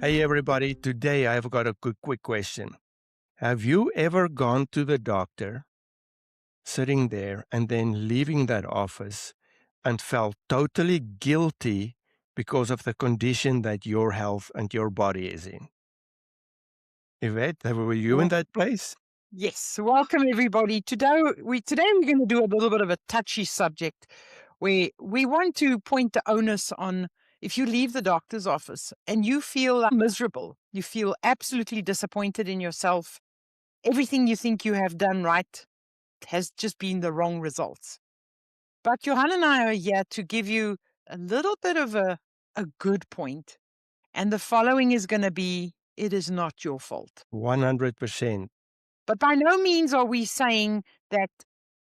Hey everybody, today I've got a quick question. Have you ever gone to the doctor, sitting there and then leaving that office and felt totally guilty because of the condition that your health and your body is in? Yvette, were you in that place? Yes, welcome everybody. Today we're going to do a little bit of a touchy subject where we want to point the onus on if you leave the doctor's office and you feel miserable, you feel absolutely disappointed in yourself, everything you think you have done right has just been the wrong results. But Johann and I are here to give you a little bit of a good point, and the following is going to be, it is not your fault. 100%. But by no means are we saying that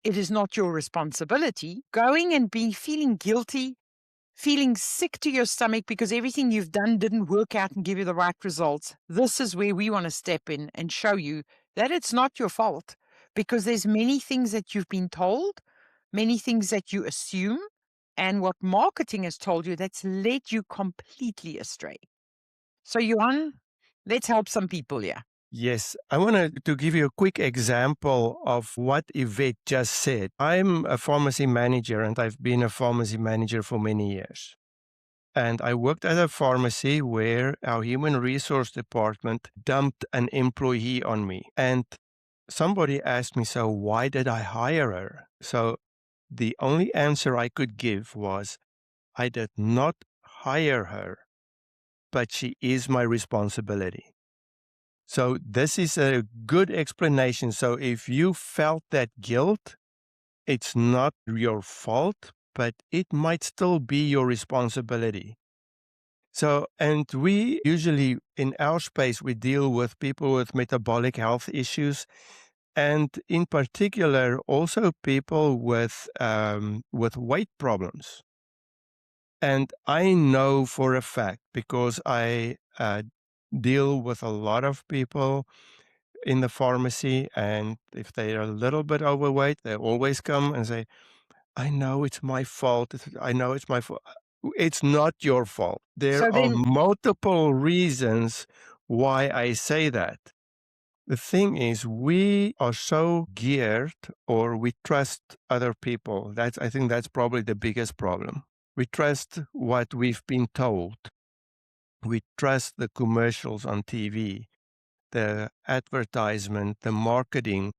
it is not your responsibility. Going and feeling guilty, feeling sick to your stomach because everything you've done didn't work out and give you the right results. This is where we want to step in and show you that it's not your fault, because there's many things that you've been told, many things that you assume, and what marketing has told you that's led you completely astray. So, Johan, let's help some people here. Yes, I wanted to give you a quick example of what Yvette just said. I'm a pharmacy manager and I've been a pharmacy manager for many years. And I worked at a pharmacy where our human resource department dumped an employee on me. And somebody asked me, so why did I hire her? So the only answer I could give was, I did not hire her, but she is my responsibility. So this is a good explanation. So if you felt that guilt, it's not your fault, but it might still be your responsibility. So, and we usually in our space, we deal with people with metabolic health issues, and in particular, also people with weight problems. And I know for a fact, because I deal with a lot of people in the pharmacy, and if they are a little bit overweight, they always come and say, I know it's my fault. I know it's my fault. It's not your fault. There So are then, multiple reasons why I say that. The thing is, we are so geared, or we trust other people. I think that's probably the biggest problem. We trust what we've been told. We trust the commercials on TV, the advertisement, the marketing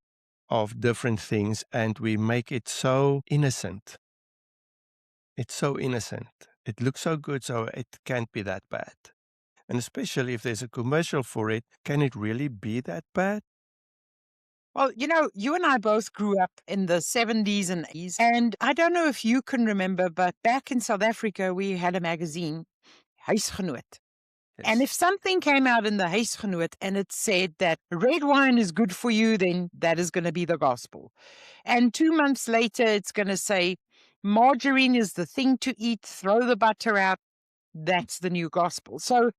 of different things, and we make it so innocent. It's so innocent. It looks so good, so it can't be that bad. And especially if there's a commercial for it, can it really be that bad? well, you and I both grew up in the 70s and 80s. And I don't know if you can remember, but back in South Africa, we had a magazine, Huisgenoot. And Yes. if something came out in the Huisgenoot and it said that red wine is good for you, then that is going to be the gospel. And 2 months later, it's going to say margarine is the thing to eat, throw the butter out. That's the new gospel. So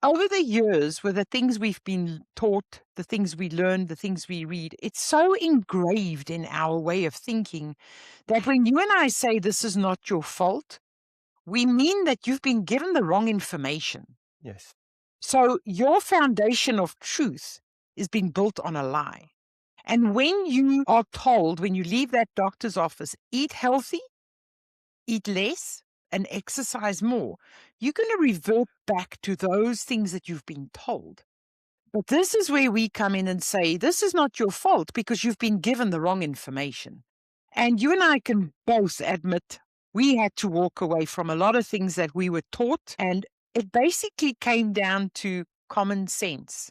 over the years, with the things we've been taught, the things we learn, the things we read, it's so engraved in our way of thinking that when you and I say this is not your fault, we mean that you've been given the wrong information. Yes. So your foundation of truth is being built on a lie. And when you are told, when you leave that doctor's office, eat healthy, eat less, and exercise more, you're going to revert back to those things that you've been told. But this is where we come in and say, this is not your fault because you've been given the wrong information. And you and I can both admit we had to walk away from a lot of things that we were taught. And it basically came down to common sense.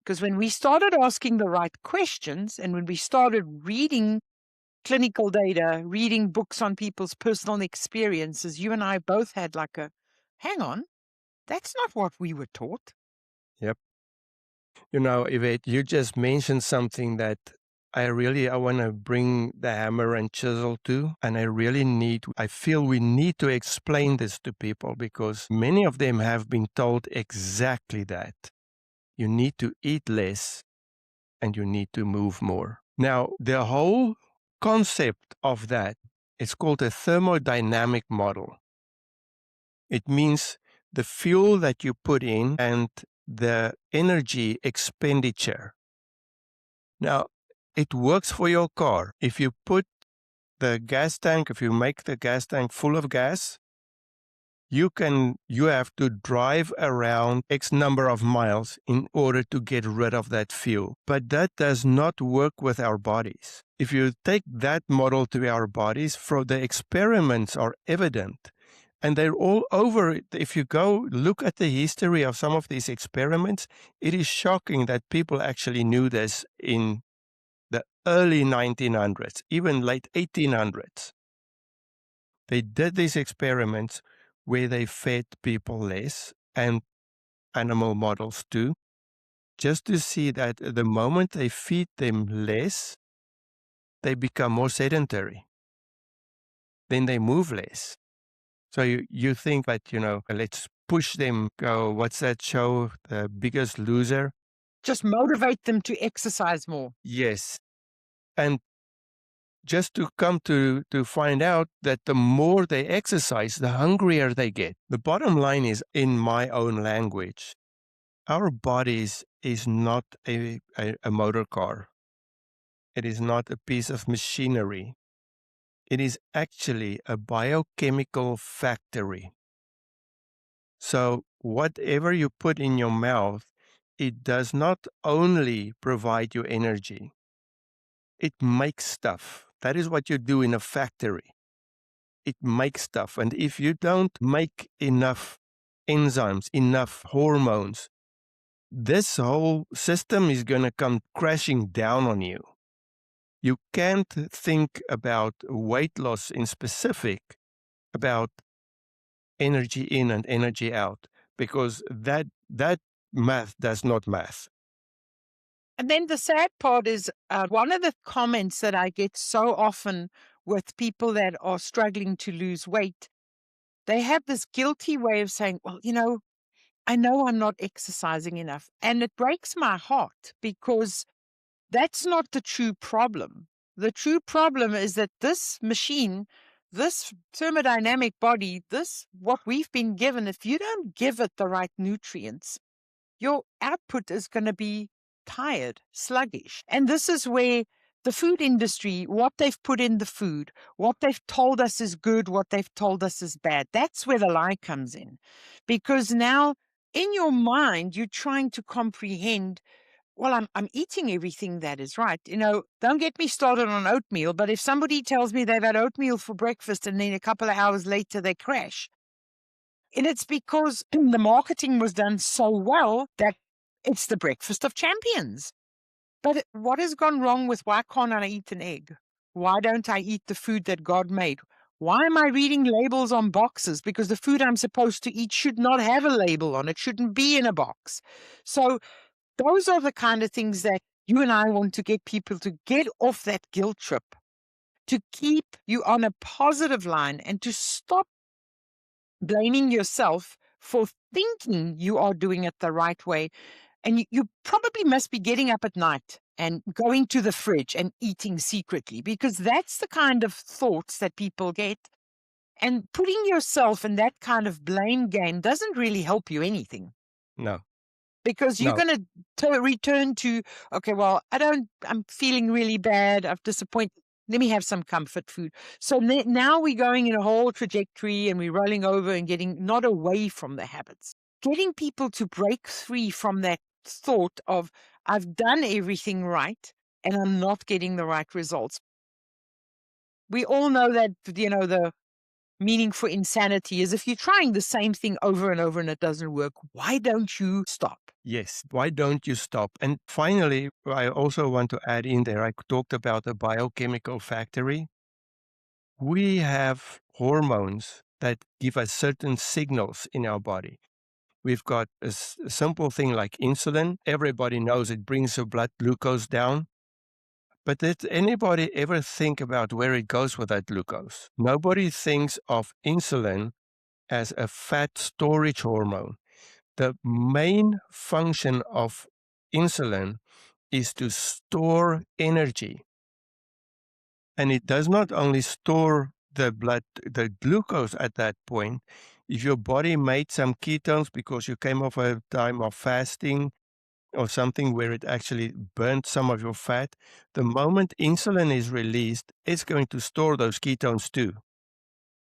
Because when we started asking the right questions and when we started reading clinical data, reading books on people's personal experiences, you and I both had like a, hang on, that's not what we were taught. Yep. Yvette, you just mentioned something that I want to bring the hammer and chisel to. And I feel we need to explain this to people because many of them have been told exactly that. You need to eat less and you need to move more. Now, the whole concept of that, it's called a thermodynamic model. It means the fuel that you put in and the energy expenditure. Now, it works for your car. If you put the gas tank, if you make the gas tank full of gas, you have to drive around X number of miles in order to get rid of that fuel. But that does not work with our bodies. If you take that model to our bodies, the experiments are evident. And they're all over it. If you go look at the history of some of these experiments, it is shocking that people actually knew this in the early 1900s, even late 1800s. They did these experiments where they fed people less, and animal models too, just to see that the moment they feed them less, they become more sedentary. Then they move less. So you think that, let's push them, go, what's that show, The Biggest Loser? Just motivate them to exercise more. Yes. And just to come to find out that the more they exercise, the hungrier they get. The bottom line is, in my own language, our bodies is not a motor car. It is not a piece of machinery. It is actually a biochemical factory. So whatever you put in your mouth, it does not only provide you energy, it makes stuff. That is what you do in a factory. It makes stuff. And if you don't make enough enzymes, enough hormones, this whole system is going to come crashing down on you. You can't think about weight loss in specific, about energy in and energy out, because that math does not math. And then the sad part is one of the comments that I get so often with people that are struggling to lose weight, they have this guilty way of saying, well, I know I'm not exercising enough. And it breaks my heart because that's not the true problem. The true problem is that this machine, this thermodynamic body, what we've been given, if you don't give it the right nutrients, your output is going to be tired, sluggish. And this is where the food industry, what they've put in the food, what they've told us is good, what they've told us is bad, that's where the lie comes in. Because now in your mind, you're trying to comprehend, well, I'm eating everything that is right. Don't get me started on oatmeal, but if somebody tells me they've had oatmeal for breakfast and then a couple of hours later they crash, and it's because the marketing was done so well that it's the breakfast of champions. But what has gone wrong with why can't I eat an egg? Why don't I eat the food that God made? Why am I reading labels on boxes? Because the food I'm supposed to eat should not have a label on it, shouldn't be in a box. So those are the kind of things that you and I want to get people to get off that guilt trip, to keep you on a positive line and to stop blaming yourself for thinking you are doing it the right way. And you probably must be getting up at night and going to the fridge and eating secretly, because that's the kind of thoughts that people get. And putting yourself in that kind of blame game doesn't really help you anything. No. Because you're going to return to, okay, well, I'm feeling really bad. I've disappointed. Let me have some comfort food. So now we're going in a whole trajectory and we're rolling over and getting not away from the habits. Getting people to break free from that thought of, I've done everything right and I'm not getting the right results. We all know that, the meaning for insanity is if you're trying the same thing over and over and it doesn't work, why don't you stop? Yes, why don't you stop? And finally, I also want to add in there, I talked about the biochemical factory. We have hormones that give us certain signals in our body. We've got a simple thing like insulin. Everybody knows it brings your blood glucose down. But did anybody ever think about where it goes with that glucose? Nobody thinks of insulin as a fat storage hormone. The main function of insulin is to store energy. And it does not only store the glucose at that point, If your body made some ketones because you came off a time of fasting or something where it actually burnt some of your fat, the moment insulin is released, it's going to store those ketones too.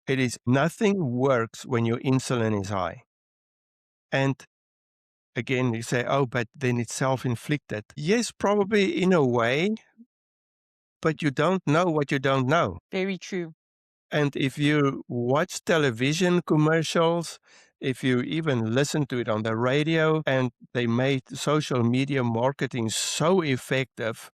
It is nothing works when your insulin is high. And again, you say, oh, but then it's self-inflicted. Yes, probably in a way, but you don't know what you don't know. Very true. And if you watch television commercials, if you even listen to it on the radio, and they made social media marketing so effective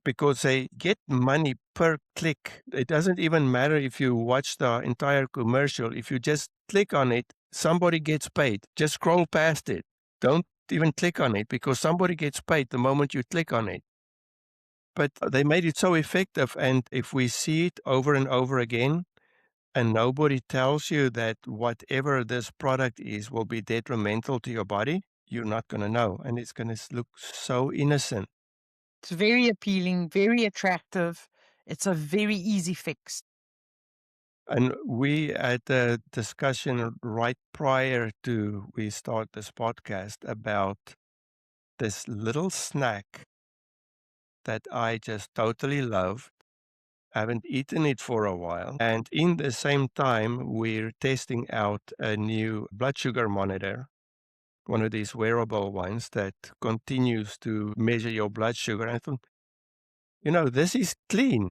because they get money per click. It doesn't even matter if you watch the entire commercial. If you just click on it, somebody gets paid. Just scroll past it. Don't even click on it because somebody gets paid the moment you click on it. But they made it so effective. And if we see it over and over again, and nobody tells you that whatever this product is will be detrimental to your body, you're not going to know. And it's going to look so innocent. It's very appealing, very attractive. It's a very easy fix. And we had a discussion right prior to we start this podcast about this little snack that I just totally love. Haven't eaten it for a while. And in the same time, we're testing out a new blood sugar monitor, one of these wearable ones that continues to measure your blood sugar. And I thought, this is clean.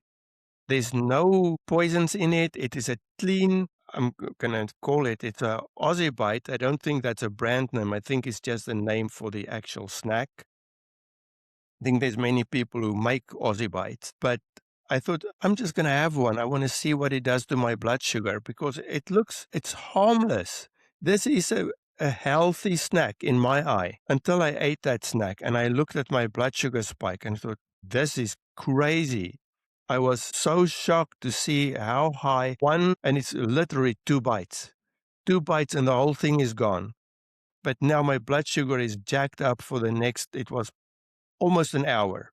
There's no poisons in it. It is a clean, I'm going to call it, it's a Aussie Bite. I don't think that's a brand name. I think it's just a name for the actual snack. I think there's many people who make Aussie Bites, but I thought I'm just going to have one. I want to see what it does to my blood sugar because it's harmless. This is a healthy snack in my eye until I ate that snack and I looked at my blood sugar spike and thought, this is crazy. I was so shocked to see how high and it's literally 2 bites. 2 bites and the whole thing is gone. But now my blood sugar is jacked up for it was almost an hour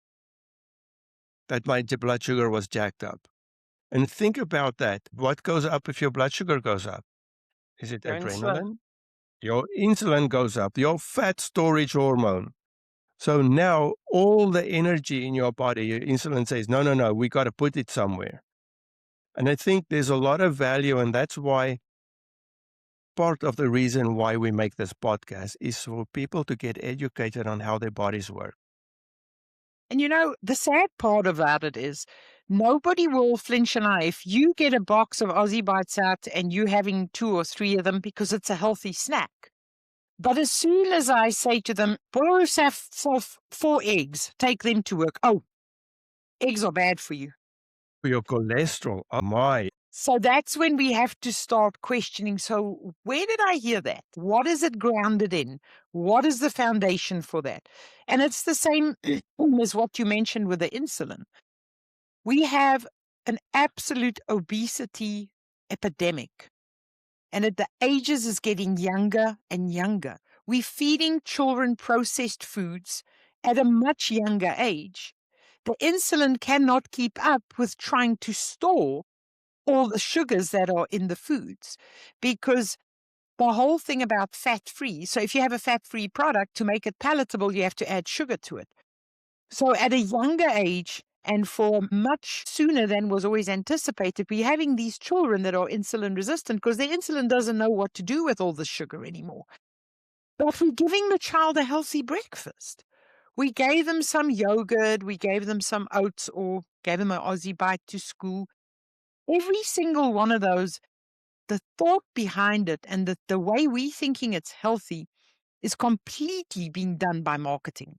that my blood sugar was jacked up. And think about that. What goes up if your blood sugar goes up? Is it adrenaline? Your insulin goes up, your fat storage hormone. So now all the energy in your body, your insulin says, no, we got to put it somewhere. And I think there's a lot of value, and that's why part of the reason why we make this podcast is for people to get educated on how their bodies work. And the sad part about it is nobody will flinch an eye if you get a box of Aussie Bites out and you having 2 or 3 of them because it's a healthy snack. But as soon as I say to them, boil yourself 4 eggs, take them to work. Oh, eggs are bad for you. For your cholesterol, oh my. So that's when we have to start questioning. So where did I hear that? What is it grounded in? What is the foundation for that? And it's the same as what you mentioned with the insulin. We have an absolute obesity epidemic. And the ages is getting younger and younger. We're feeding children processed foods at a much younger age. The insulin cannot keep up with trying to store all the sugars that are in the foods because the whole thing about fat-free, so if you have a fat-free product, to make it palatable, you have to add sugar to it. So at a younger age, and for much sooner than was always anticipated, we're having these children that are insulin resistant because their insulin doesn't know what to do with all the sugar anymore. But we're giving the child a healthy breakfast. We gave them some yogurt, we gave them some oats, or gave them an Aussie Bite to school. Every single one of those, the thought behind it and the way we're thinking it's healthy is completely being done by marketing.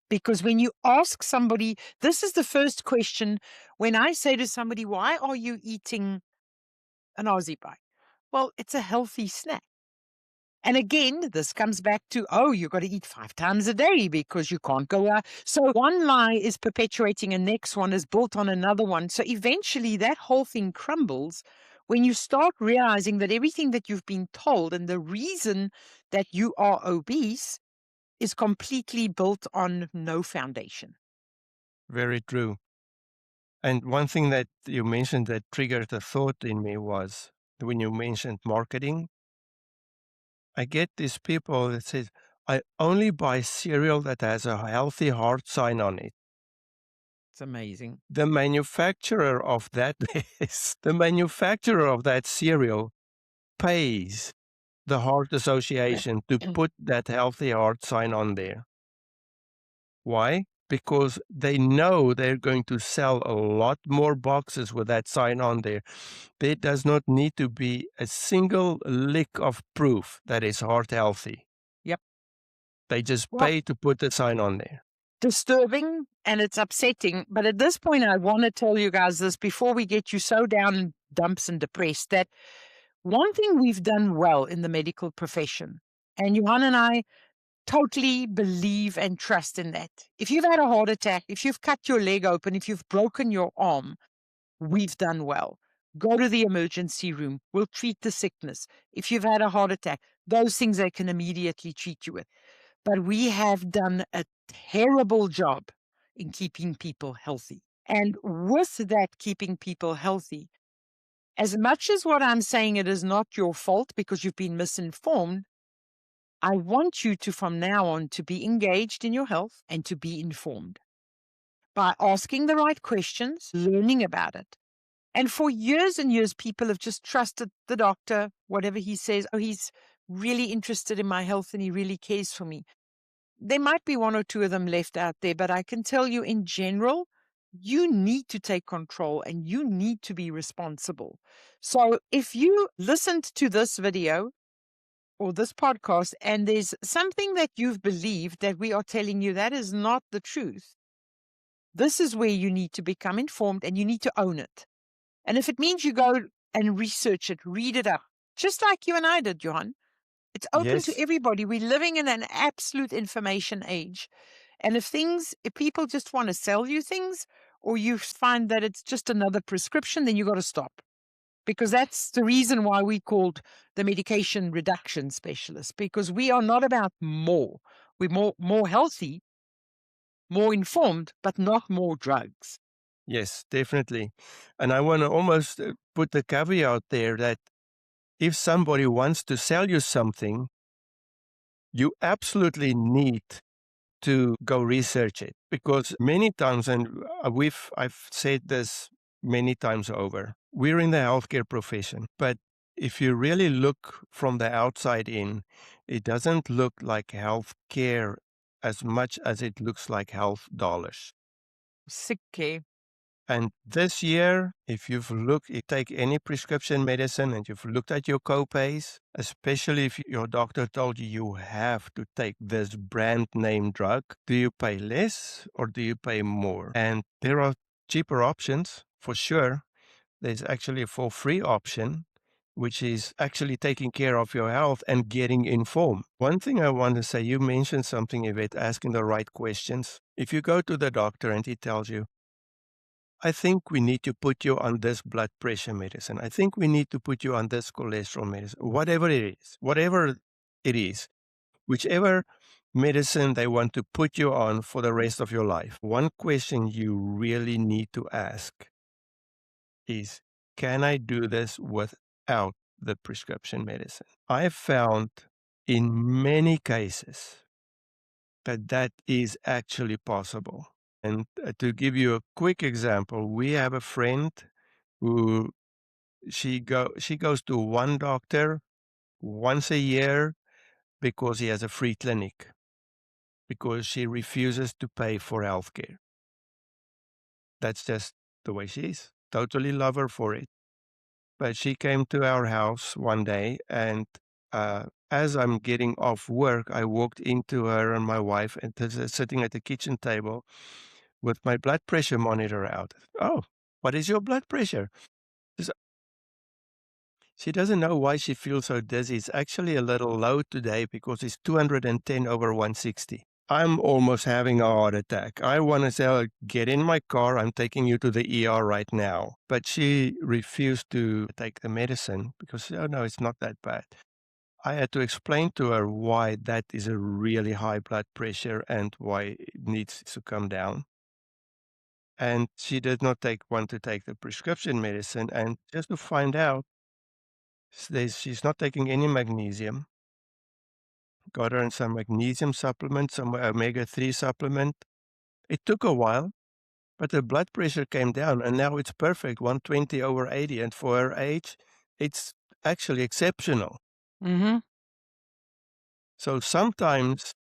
Because when you ask somebody, this is the first question when I say to somebody, why are you eating an Aussie Bite? Well, it's a healthy snack. And again, this comes back to, you've got to eat 5 times a day because you can't go out. So one lie is perpetuating a next one is built on another one. So eventually that whole thing crumbles when you start realizing that everything that you've been told and the reason that you are obese is completely built on no foundation. Very true. And one thing that you mentioned that triggered a thought in me was when you mentioned marketing. I get these people that says, I only buy cereal that has a healthy heart sign on it. It's amazing. The manufacturer of that is the manufacturer of that cereal pays the Heart Association to put that healthy heart sign on there. Why? Because they know they're going to sell a lot more boxes with that sign on there. There does not need to be a single lick of proof that it's heart healthy. Yep. They just Well, pay to put the sign on there. disturbing and it's upsetting. But at this point, I want to tell you guys this before we get you so down in dumps and depressed, that one thing we've done well in the medical profession, and Johann and I totally believe and trust in that. If you've had a heart attack, if you've cut your leg open, if you've broken your arm, we've done well. Go to the emergency room. We'll treat the sickness. If you've had a heart attack, those things they can immediately treat you with. But we have done a terrible job in keeping people healthy. And with that, keeping people healthy, as much as what I'm saying, it is not your fault because you've been misinformed, I want you to, from now on, to be engaged in your health and to be informed by asking the right questions, learning about it. And for years and years, people have just trusted the doctor, whatever he says. Oh, he's really interested in my health and he really cares for me. There might be one or two of them left out there, but I can tell you in general, you need to take control and you need to be responsible. So if you listened to this video or this podcast and there's something that you've believed that we are telling you that is not the truth, this is where you need to become informed and you need to own it. And if it means you go and research it, read it up, just like you and I did, Johan, it's open to Yes, everybody. We're living in an absolute information age. And if people just want to sell you things, or you find that it's just another prescription, then you got to stop. Because that's the reason why we called the medication reduction specialist, because we are not about more. We're more healthy, more informed, but not more drugs. yes, definitely. And I want to almost put the caveat there that if somebody wants to sell you something, you absolutely need to go research it, because many times, and I've said this many times over, we're in the healthcare profession, but if you really look from the outside in, it doesn't look like healthcare as much as it looks like health dollars. Sick care. And this year, if you take any prescription medicine and you've looked at your copays, especially if your doctor told you you have to take this brand name drug, do you pay less or do you pay more? And there are cheaper options for sure. There's actually a for free option, which is actually taking care of your health and getting informed. One thing I want to say, you mentioned something, Yvette, asking the right questions. If you go to the doctor and he tells you, I think we need to put you on this blood pressure medicine. I think we need to put you on this cholesterol medicine, whatever it is, whichever medicine they want to put you on for the rest of your life. One question you really need to ask is, can I do this without the prescription medicine? I found in many cases that is actually possible. And to give you a quick example, we have a friend who she goes to one doctor once a year because he has a free clinic, because she refuses to pay for healthcare. That's just the way she is. Totally love her for it. But she came to our house one day, and as I'm getting off work, I walked into her and my wife and sitting at the kitchen table with my blood pressure monitor out. Oh, what is your blood pressure? She doesn't know why she feels so dizzy. It's actually a little low today because it's 210 over 160. I'm almost having a heart attack. I want to tell her, get in my car. I'm taking you to the ER right now. But she refused to take the medicine because, oh no, it's not that bad. I had to explain to her why that is a really high blood pressure and why it needs to come down. And she did not want to take the prescription medicine. And just to find out, she's not taking any magnesium. got her on some magnesium supplement, some omega-3 supplement. It took a while, but her blood pressure came down, and now it's perfect, 120/80. And for her age, it's actually exceptional. Mm-hmm. So sometimes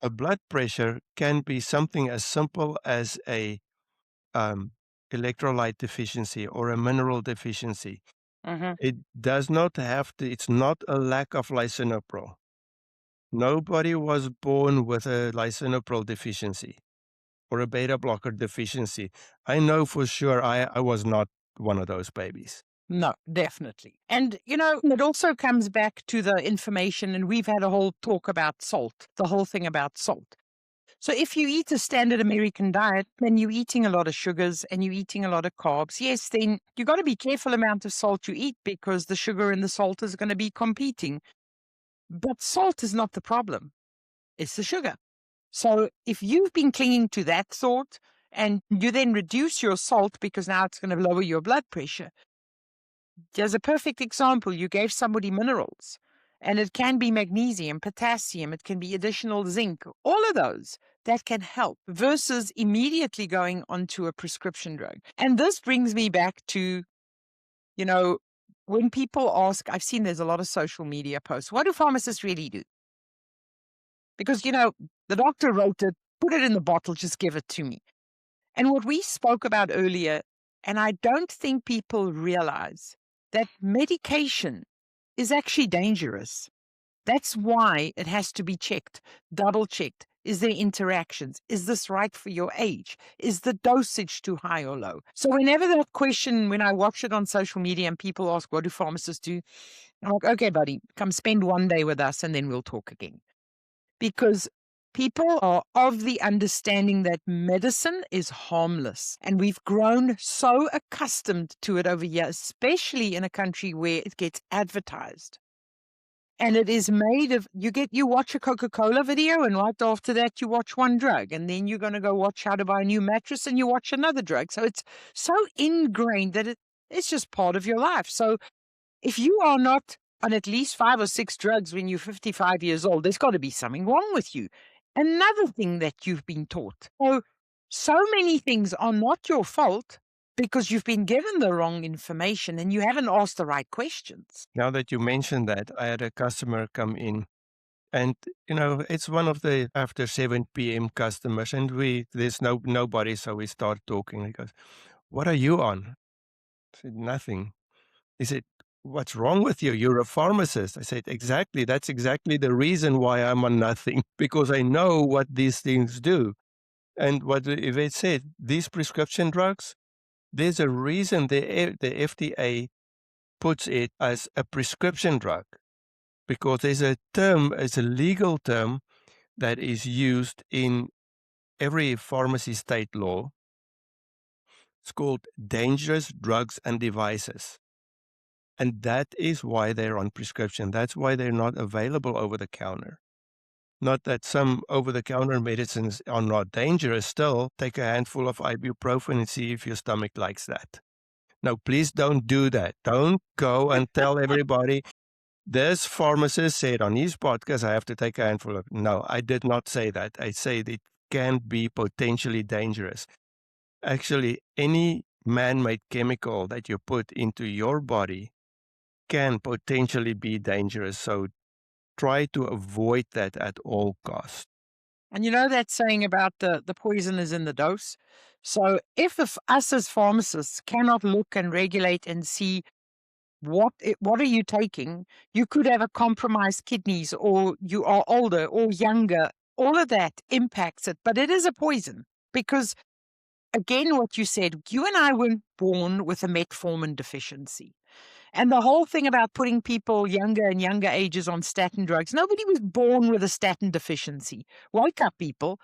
a blood pressure can be something as simple as a electrolyte deficiency or a mineral deficiency. Mm-hmm. It does not have to, it's not a lack of lisinopril. Nobody was born with a lisinopril deficiency or a beta blocker deficiency. I know for sure I was not one of those babies. No, definitely. And, it also comes back to the information, and we've had a whole talk about salt, the whole thing about salt. So if you eat a standard American diet and you're eating a lot of sugars and you're eating a lot of carbs, yes, then you got to be careful amount of salt you eat, because the sugar and the salt is going to be competing. But salt is not the problem. It's the sugar. So if you've been clinging to that thought and you then reduce your salt because now it's going to lower your blood pressure, there's a perfect example. You gave somebody minerals, and it can be magnesium, potassium, it can be additional zinc, all of those that can help, versus immediately going onto a prescription drug. And this brings me back to, when people ask, I've seen there's a lot of social media posts, what do pharmacists really do? Because, the doctor wrote it, put it in the bottle, just give it to me. And what we spoke about earlier, and I don't think people realize that medication is actually dangerous. That's why it has to be checked, double checked. Is there interactions? Is this right for your age? Is the dosage too high or low? So whenever that question, when I watch it on social media and people ask, what do pharmacists do? I'm like, okay, buddy, come spend one day with us and then we'll talk again. Because people are of the understanding that medicine is harmless. And we've grown so accustomed to it over here, especially in a country where it gets advertised. And it is made of, you watch a Coca-Cola video, and right after that, you watch one drug. And then you're going to go watch how to buy a new mattress, and you watch another drug. So it's so ingrained that it's just part of your life. So if you are not on at least 5 or 6 drugs when you're 55 years old, there's got to be something wrong with you. Another thing that you've been taught. So many things are not your fault because you've been given the wrong information and you haven't asked the right questions. Now that you mentioned that, I had a customer come in, and it's one of the after 7 p.m. customers, and there's nobody, so we start talking. He goes, "What are you on?" I said, "Nothing." He said, "What's wrong with you? You're a pharmacist." I said, "Exactly. That's exactly the reason why I'm on nothing, because I know what these things do." And what Yvette said, these prescription drugs, there's a reason the FDA puts it as a prescription drug, because there's a term, it's a legal term that is used in every pharmacy state law. It's called dangerous drugs and devices. And that is why they're on prescription. That's why they're not available over the counter. Not that some over-the-counter medicines are not dangerous still. Take a handful of ibuprofen and see if your stomach likes that. No, please don't do that. Don't go and tell everybody, this pharmacist said on his podcast, I have to take a handful of. No, I did not say that. I said it can be potentially dangerous. Actually, any man-made chemical that you put into your body can potentially be dangerous. So try to avoid that at all costs. And that saying about the poison is in the dose. So if us as pharmacists cannot look and regulate and see what are you taking, you could have a compromised kidneys, or you are older or younger. All of that impacts it, but it is a poison because, again, what you said, you and I weren't born with a metformin deficiency. And the whole thing about putting people younger and younger ages on statin drugs, nobody was born with a statin deficiency. Wake up, people.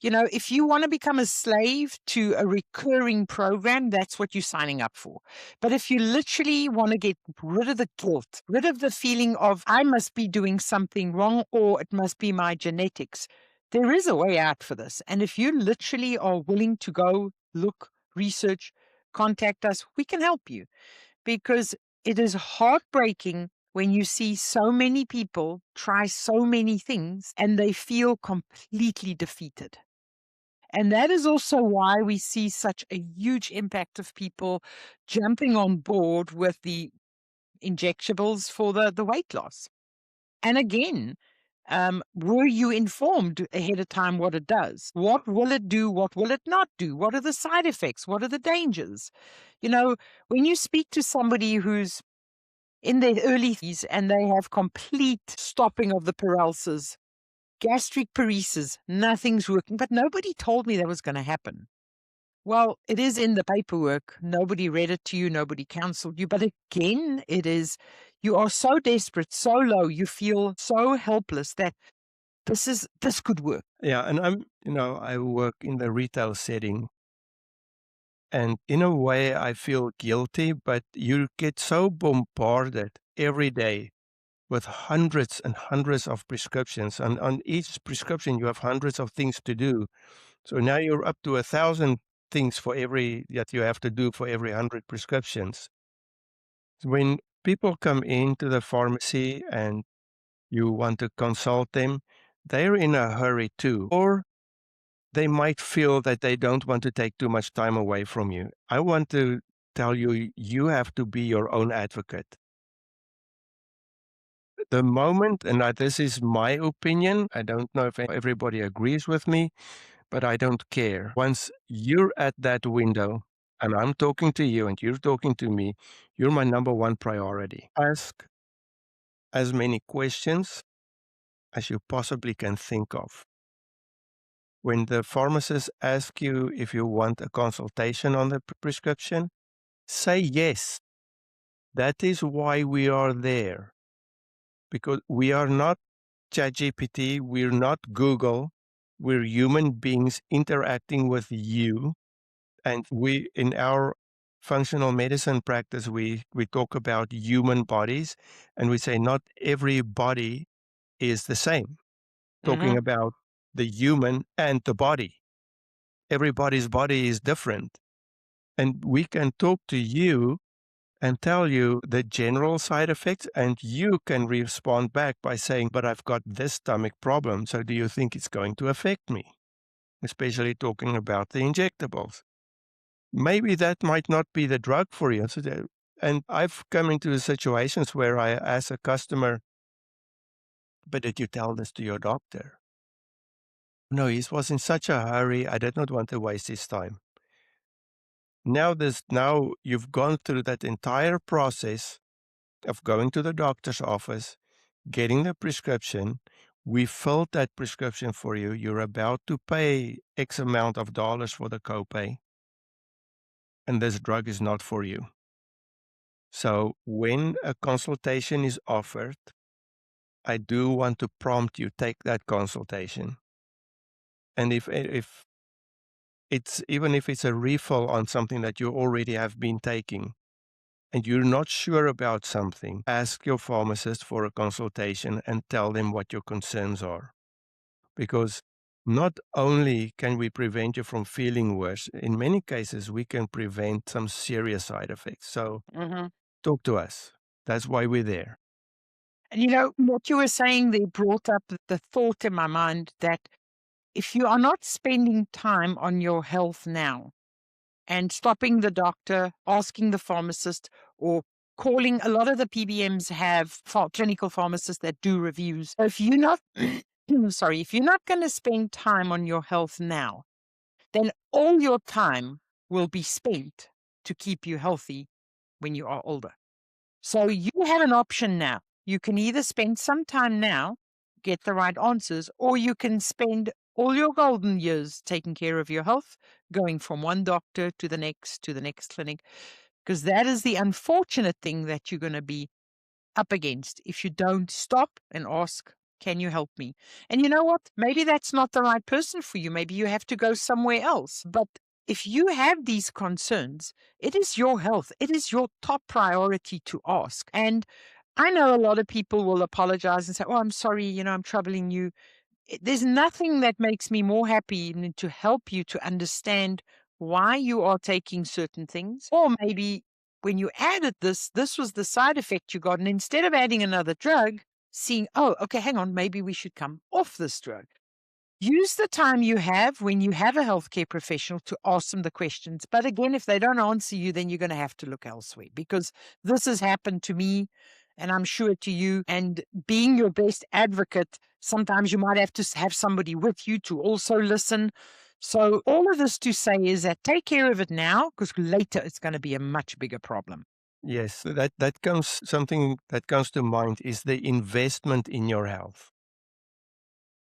If you want to become a slave to a recurring program, that's what you're signing up for. But if you literally want to get rid of the guilt, rid of the feeling of, I must be doing something wrong or it must be my genetics, there is a way out for this. And if you literally are willing to go look, research, contact us, we can help you, because it is heartbreaking when you see so many people try so many things and they feel completely defeated. And that is also why we see such a huge impact of people jumping on board with the injectables for the weight loss. And again, were you informed ahead of time what it does? What will it do? What will it not do? What are the side effects? What are the dangers? You know, when you speak to somebody who's in their early 30s and they have complete stopping of the paralysis, gastric paresis, nothing's working, but nobody told me that was going to happen. Well, it is in the paperwork. Nobody read it to you. Nobody counseled you. But again, it is, you are so desperate, so low, you feel so helpless that this could work. Yeah, and I work in the retail setting, and in a way I feel guilty, but you get so bombarded every day with hundreds and hundreds of prescriptions, and on each prescription you have hundreds of things to do. So now you're up to 1,000 things that you have to do for every 100 prescriptions. When people come into the pharmacy and you want to consult them, they're in a hurry too, or they might feel that they don't want to take too much time away from you. I want to tell you, you have to be your own advocate. The moment, and this is my opinion, I don't know if everybody agrees with me, but I don't care. Once you're at that window and I'm talking to you and you're talking to me, you're my number one priority. Ask as many questions as you possibly can think of. When the pharmacist asks you if you want a consultation on the prescription, say yes. That is why we are there. Because we are not ChatGPT, we're not Google, we're human beings interacting with you. And we, in our functional medicine practice, we talk about human bodies, and we say not every body is the same. Talking about the human and the body. Everybody's body is different. And we can talk to you and tell you the general side effects, and you can respond back by saying, but I've got this stomach problem, so do you think it's going to affect me? Especially talking about the injectables. Maybe that might not be the drug for you. And I've come into situations where I ask a customer, but did you tell this to your doctor? No, he was in such a hurry. I did not want to waste his time. Now you've gone through that entire process of going to the doctor's office, getting the prescription. We filled that prescription for you. You're about to pay X amount of dollars for the copay, and this drug is not for you. So when a consultation is offered, I do want to prompt you, take that consultation. And if even if it's a refill on something that you already have been taking, and you're not sure about something, ask your pharmacist for a consultation and tell them what your concerns are. Because not only can we prevent you from feeling worse, in many cases, we can prevent some serious side effects. So talk to us. That's why we're there. And you know, what you were saying, they brought up the thought in my mind that if you are not spending time on your health now and stopping the doctor, asking the pharmacist, or calling, a lot of the PBMs have clinical pharmacists that do reviews. If you're not, sorry, if you're not going to spend time on your health now, then all your time will be spent to keep you healthy when you are older. So you have an option now. You can either spend some time now, get the right answers, or you can spend all your golden years taking care of your health, going from one doctor to the next clinic, because that is the unfortunate thing that you're going to be up against if you don't stop and ask, can you help me? And you know what? Maybe that's not the right person for you. Maybe you have to go somewhere else. But if you have these concerns, it is your health. It is your top priority to ask. And I know a lot of people will apologize and say, oh, I'm sorry, I'm troubling you. There's nothing that makes me more happy than to help you to understand why you are taking certain things, or maybe when you added this was the side effect you got. And instead of adding another drug, seeing, oh, okay, hang on, maybe we should come off this drug. Use the time you have when you have a healthcare professional to ask them the questions. But again, if they don't answer you, then you're going to have to look elsewhere, because this has happened to me and I'm sure to you. And being your best advocate, sometimes you might have to have somebody with you to also listen. So all of this to say is that take care of it now, because later it's going to be a much bigger problem. Yes, something that comes to mind is the investment in your health.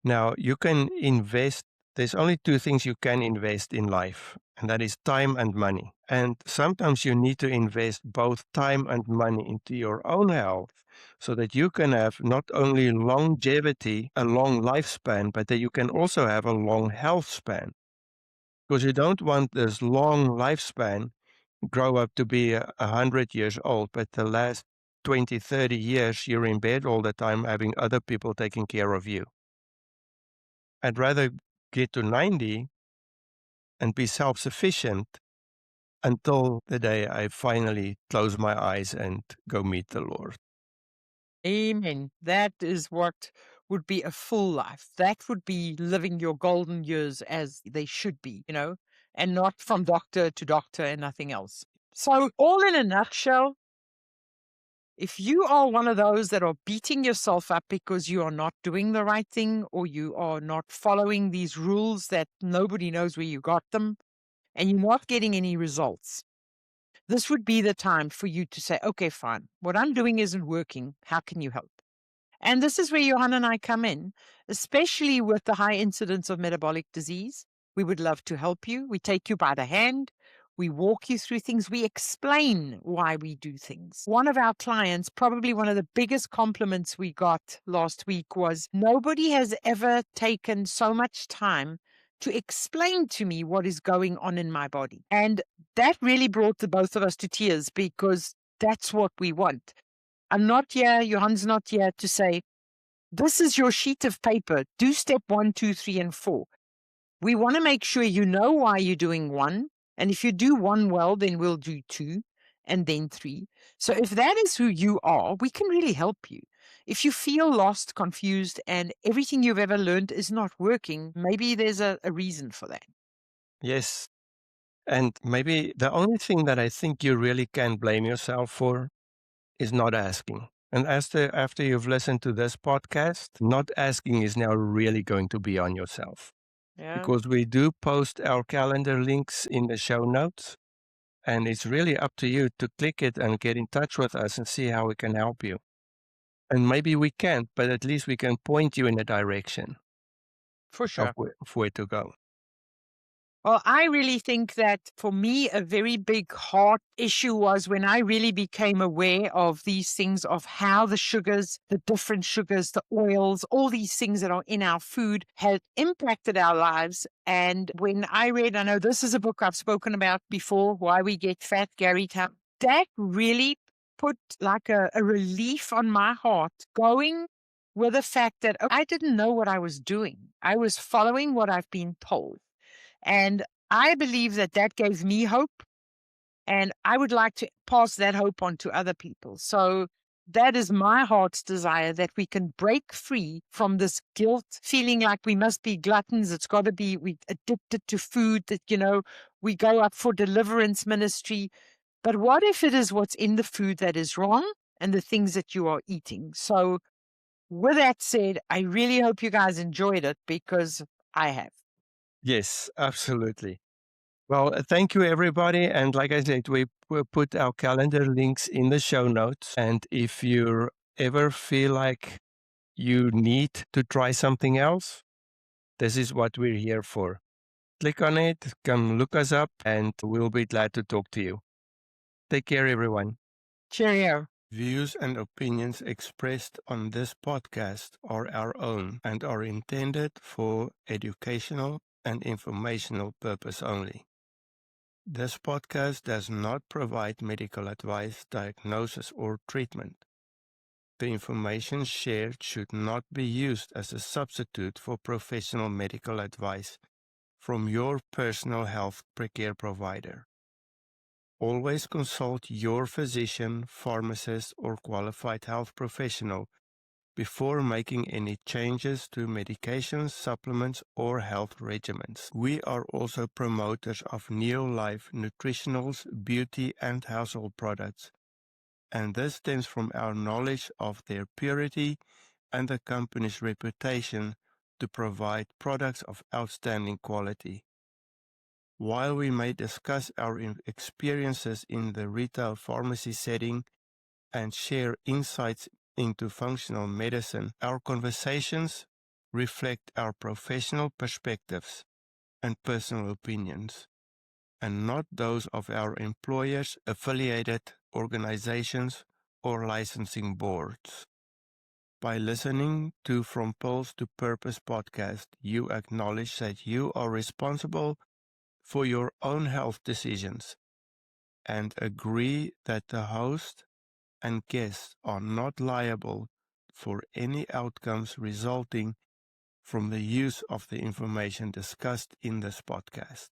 Now, you can invest, there's only two things you can invest in life, and that is time and money. And sometimes you need to invest both time and money into your own health so that you can have not only longevity, a long lifespan, but that you can also have a long health span. Because you don't want this long lifespan grow up to be 100 years old, but the last 20, 30 years, you're in bed all the time having other people taking care of you. I'd rather get to 90 and be self-sufficient until the day I finally close my eyes and go meet the Lord. Amen. That is what would be a full life. That would be living your golden years as they should be, and not from doctor to doctor and nothing else. So, all in a nutshell, if you are one of those that are beating yourself up because you are not doing the right thing, or you are not following these rules that nobody knows where you got them, and you're not getting any results, this would be the time for you to say, okay, fine, what I'm doing isn't working. How can you help? And this is where Johann and I come in, especially with the high incidence of metabolic disease. We would love to help you. We take you by the hand. We walk you through things. We explain why we do things. One of our clients, probably one of the biggest compliments we got last week, was nobody has ever taken so much time to explain to me what is going on in my body. And that really brought the both of us to tears, because that's what we want. I'm not here, Johann's not here to say, this is your sheet of paper. Do step 1, 2, 3, and 4. We want to make sure you know why you're doing 1. And if you do 1 well, then we'll do 2 and then 3. So if that is who you are, we can really help you. If you feel lost, confused, and everything you've ever learned is not working, maybe there's a reason for that. Yes. And maybe the only thing that I think you really can blame yourself for is not asking. And after you've listened to this podcast, not asking is now really going to be on yourself. Yeah. Because we do post our calendar links in the show notes. And it's really up to you to click it and get in touch with us and see how we can help you. And maybe we can't, but at least we can point you in a direction For sure. of where to go. Well, I really think that for me, a very big heart issue was when I really became aware of these things, of how the sugars, the different sugars, the oils, all these things that are in our food had impacted our lives. And when I read, I know this is a book I've spoken about before, Why We Get Fat, Gary Taubman, that really put like a relief on my heart, going with the fact that I didn't know what I was doing. I was following what I've been told. And I believe that that gave me hope, and I would like to pass that hope on to other people. So that is my heart's desire, that we can break free from this guilt, feeling like we must be gluttons. It's got to be, we addicted to food, that, we go up for deliverance ministry. But what if it is what's in the food that is wrong, and the things that you are eating? So with that said, I really hope you guys enjoyed it, because I have. Yes, absolutely. Well, thank you, everybody. And like I said, we will put our calendar links in the show notes. And if you ever feel like you need to try something else, this is what we're here for. Click on it, come look us up, and we'll be glad to talk to you. Take care, everyone. Cheerio. Views and opinions expressed on this podcast are our own and are intended for educational and informational purpose only. This podcast does not provide medical advice, diagnosis, or treatment. The information shared should not be used as a substitute for professional medical advice from your personal health care provider. always consult your physician, pharmacist, or qualified health professional before making any changes to medications, supplements, or health regimens. We are also promoters of Neolife nutritionals, beauty, and household products, and this stems from our knowledge of their purity and the company's reputation to provide products of outstanding quality. While we may discuss our experiences in the retail pharmacy setting and share insights into functional medicine, our conversations reflect our professional perspectives and personal opinions, and not those of our employers, affiliated organizations, or licensing boards. By listening to From Pills to Purpose podcast, you acknowledge that you are responsible for your own health decisions and agree that the host and guests are not liable for any outcomes resulting from the use of the information discussed in this podcast.